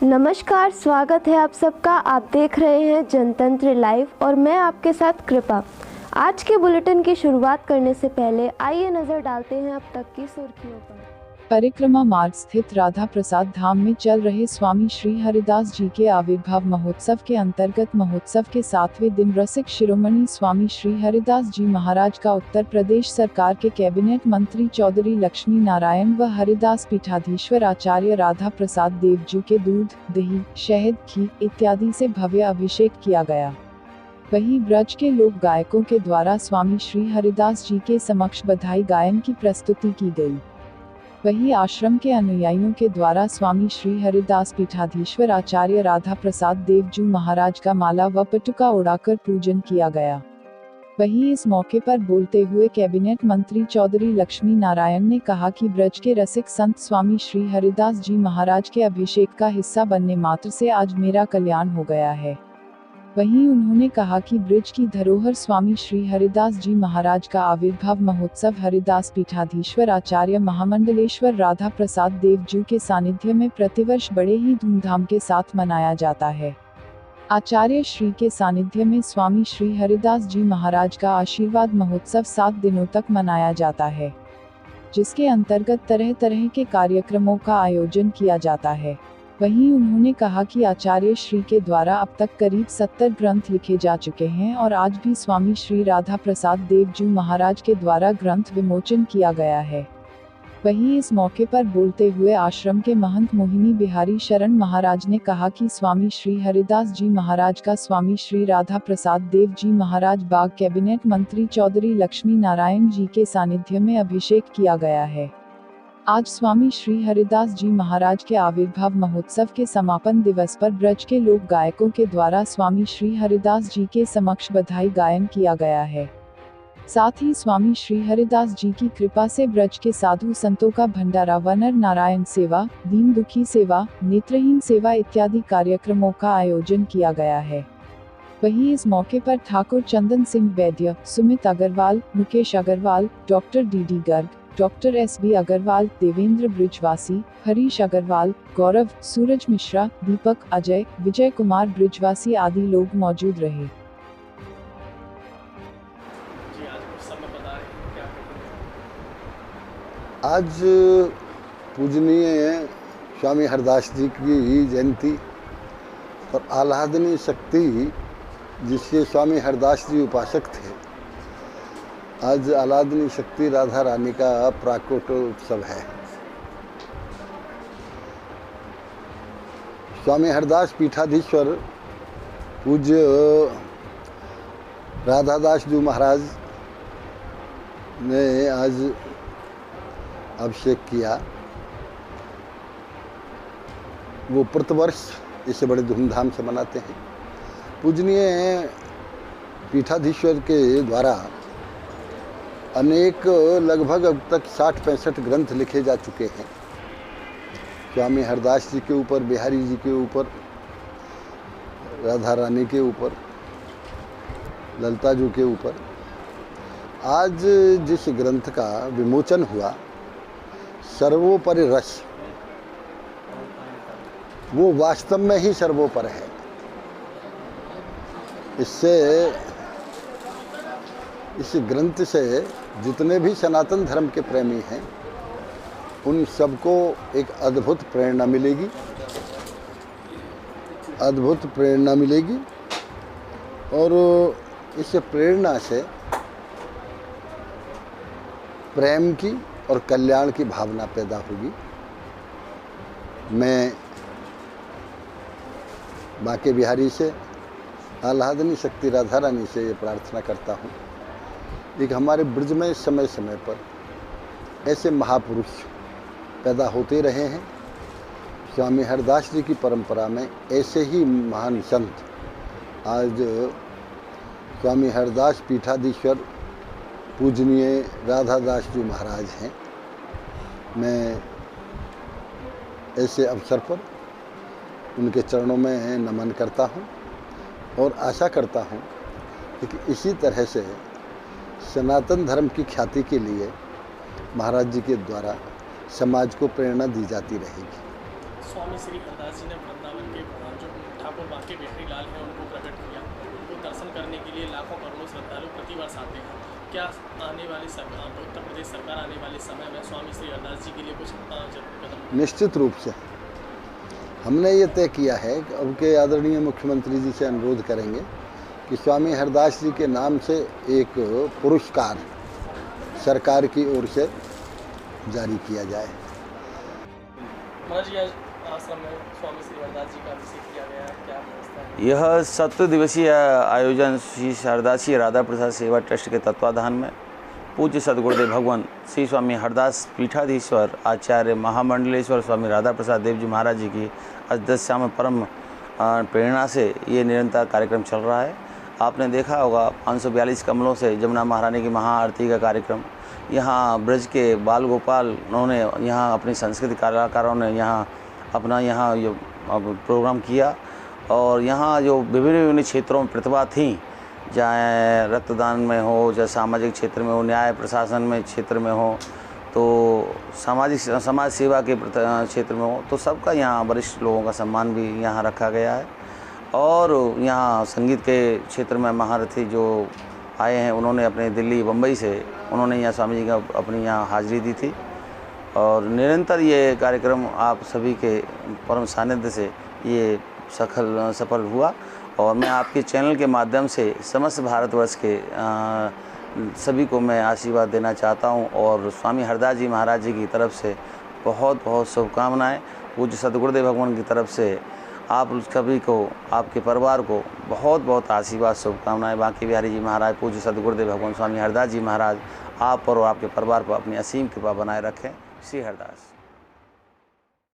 नमस्कार, स्वागत है आप सबका। आप देख रहे हैं जनतंत्र लाइव और मैं आपके साथ कृपा। आज के बुलेटिन की शुरुआत करने से पहले आइए नजर डालते हैं अब तक की सुर्खियों पर। परिक्रमा मार्ग स्थित राधा प्रसाद धाम में चल रहे स्वामी श्री हरिदास जी के आविर्भाव महोत्सव के अंतर्गत महोत्सव के 7वें दिन रसिक शिरोमणि स्वामी श्री हरिदास जी महाराज का उत्तर प्रदेश सरकार के कैबिनेट मंत्री चौधरी लक्ष्मी नारायण व हरिदास पीठाधीश्वर आचार्य राधा प्रसाद देवजू के दूध, दही, शहद, घी इत्यादि से भव्य अभिषेक किया गया। वहीं ब्रज के लोक गायकों के द्वारा स्वामी श्री हरिदास जी के समक्ष बधाई गायन की प्रस्तुति की गई। वहीं आश्रम के अनुयायियों के द्वारा स्वामी श्री हरिदास पीठाधीश्वर आचार्य राधा प्रसाद देवजू महाराज का माला व पटुका उड़ाकर पूजन किया गया। वहीं इस मौके पर बोलते हुए कैबिनेट मंत्री चौधरी लक्ष्मी नारायण ने कहा कि ब्रज के रसिक संत स्वामी श्री हरिदास जी महाराज के अभिषेक का हिस्सा बनने मात्र से आज मेरा कल्याण हो गया है। वहीं उन्होंने कहा कि ब्रज की धरोहर स्वामी श्री हरिदास जी महाराज का आविर्भाव महोत्सव हरिदास पीठाधीश्वर आचार्य महामंडलेश्वर राधा प्रसाद देवजू के सानिध्य में प्रतिवर्ष बड़े ही धूमधाम के साथ मनाया जाता है। आचार्य श्री के सानिध्य में स्वामी श्री हरिदास जी महाराज का आशीर्वाद महोत्सव 7 दिनों तक मनाया जाता है, जिसके अंतर्गत तरह तरह के कार्यक्रमों का आयोजन किया जाता है। वहीं उन्होंने कहा कि आचार्य श्री के द्वारा अब तक करीब 70 ग्रंथ लिखे जा चुके हैं और आज भी स्वामी श्री राधा प्रसाद देवजू महाराज के द्वारा ग्रंथ विमोचन किया गया है। वहीं इस मौके पर बोलते हुए आश्रम के महंत मोहिनी बिहारी शरण महाराज ने कहा कि स्वामी श्री हरिदास जी महाराज का स्वामी श्री राधा प्रसाद देव जी महाराज बाग कैबिनेट मंत्री चौधरी लक्ष्मी नारायण जी के सानिध्य में अभिषेक किया गया है। आज स्वामी श्री हरिदास जी महाराज के आविर्भाव महोत्सव के समापन दिवस पर ब्रज के लोक गायकों के द्वारा स्वामी श्री हरिदास जी के समक्ष बधाई गायन किया गया है। साथ ही स्वामी श्री हरिदास जी की कृपा से ब्रज के साधु संतों का भंडारा व नर नारायण सेवा, दीन दुखी सेवा, नेत्रहीन सेवा इत्यादि कार्यक्रमों का आयोजन किया गया है। वहीं इस मौके पर Thakur Chandan Singh Vaidya, Sumit Agarwal, Mukesh Agarwal, doctor D Garg, doctor SB Agarwal, Devendra Brijwasi, Harish Agarwal, Gaurav, Suraj Mishra, Deepak, Ajay, Vijay Kumar Brijwasi आदि लोग मौजूद रहे। आज पूजनीय स्वामी हरदास जी की जयंती और आह्लादनीय शक्ति जिसके स्वामी हरदास जी उपासक थे, आज आह्लादनीय शक्ति राधा रानी का प्राकट उत्सव है। स्वामी हरदास पीठाधीश्वर पूज्य राधादास जी महाराज ने आज अभिषेक किया। वो प्रतिवर्ष इसे बड़े धूमधाम से मनाते हैं। पूजनीय पीठाधीश्वर के द्वारा अनेक लगभग अब तक 60-65 ग्रंथ लिखे जा चुके हैं। स्वामी हरदास जी के ऊपर, बिहारी जी के ऊपर, राधा रानी के ऊपर, ललिता जी के ऊपर। आज जिस ग्रंथ का विमोचन हुआ, सर्वोपरि रस, वो वास्तव में ही सर्वोपर है। इस ग्रंथ से जितने भी सनातन धर्म के प्रेमी हैं, उन सबको एक अद्भुत प्रेरणा मिलेगी, अद्भुत प्रेरणा मिलेगी। और इस प्रेरणा से प्रेम की और कल्याण की भावना पैदा होगी। मैं बांके बिहारी से, आह्लादनीय शक्ति राधा रानी से ये प्रार्थना करता हूँ, एक हमारे ब्रज में समय समय पर ऐसे महापुरुष पैदा होते रहे हैं। स्वामी हरदास जी की परंपरा में ऐसे ही महान संत आज स्वामी हरदास पीठाधीश्वर पूजनीय राधादास जी महाराज हैं। मैं ऐसे अवसर पर उनके चरणों में नमन करता हूँ और आशा करता हूँ कि इसी तरह से सनातन धर्म की ख्याति के लिए महाराज जी के द्वारा समाज को प्रेरणा दी जाती रहेगी। स्वामी श्री हरदास जी ने वृंदावन के जो ठाकुर बांके बिहारी लाल हैं उनको प्रकट किया। उनको दर्शन करने के लिए लाखों करोड़ों श्रद्धालु प्रतिवर्ष आते हैं। क्या आने वाली उत्तर प्रदेश सरकार आने वाले समय में स्वामी श्री हरदास जी के लिए कुछ कदम? निश्चित रूप से हमने ये तय किया है कि अब के आदरणीय मुख्यमंत्री जी से अनुरोध करेंगे कि स्वामी हरदास जी के नाम से एक पुरस्कार सरकार की ओर से जारी किया जाए। महाराज जी, आज आश्रम में स्वामी श्री हरदास जी का अभिषेक किया गया है, क्या व्यवस्था है? यह 7 दिवसीय आयोजन श्री हरदासी राधा प्रसाद सेवा ट्रस्ट के तत्वाधान में पूज्य सदगुरुदेव भगवान श्री स्वामी हरदास पीठाधीश्वर आचार्य महामंडलेश्वर स्वामी राधा प्रसाद देव जी महाराज जी की अध्यक्षता में परम प्रेरणा से ये निरंतर कार्यक्रम चल रहा है। आपने देखा होगा 542 कमलों से जमुना महारानी की महाआरती का कार्यक्रम, यहाँ ब्रज के बाल गोपाल उन्होंने यहाँ अपनी सांस्कृतिक कलाकारों ने यहाँ अपना ये प्रोग्राम किया। और यहाँ जो विभिन्न क्षेत्रों में प्रतिभा थी, चाहे रक्तदान में हो, चाहे सामाजिक क्षेत्र में हो, न्याय प्रशासन में क्षेत्र में हो, तो समाज सेवा के क्षेत्र में हो, तो सबका यहाँ वरिष्ठ लोगों का सम्मान भी यहाँ रखा गया है। और यहाँ संगीत के क्षेत्र में महारथी जो आए हैं, उन्होंने अपने दिल्ली बम्बई से उन्होंने यहाँ स्वामी जी का अपनी यहाँ हाजिरी दी थी। और निरंतर ये कार्यक्रम आप सभी के परम सानिध्य से ये सफल हुआ। और मैं आपके चैनल के माध्यम से समस्त भारतवर्ष के सभी को मैं आशीर्वाद देना चाहता हूँ। और स्वामी हरदास जी महाराज जी की तरफ से बहुत बहुत शुभकामनाएँ। पूज्य सदगुरुदेव भगवान की तरफ से आप सभी को, आपके परिवार को बहुत बहुत आशीर्वाद शुभकामनाएँ। बांके बिहारी जी महाराज, पूज्य सदगुरुदेव भगवान स्वामी हरदास जी महाराज आप पर और आपके परिवार पर अपनी असीम कृपा बनाए रखें। श्री हरदास।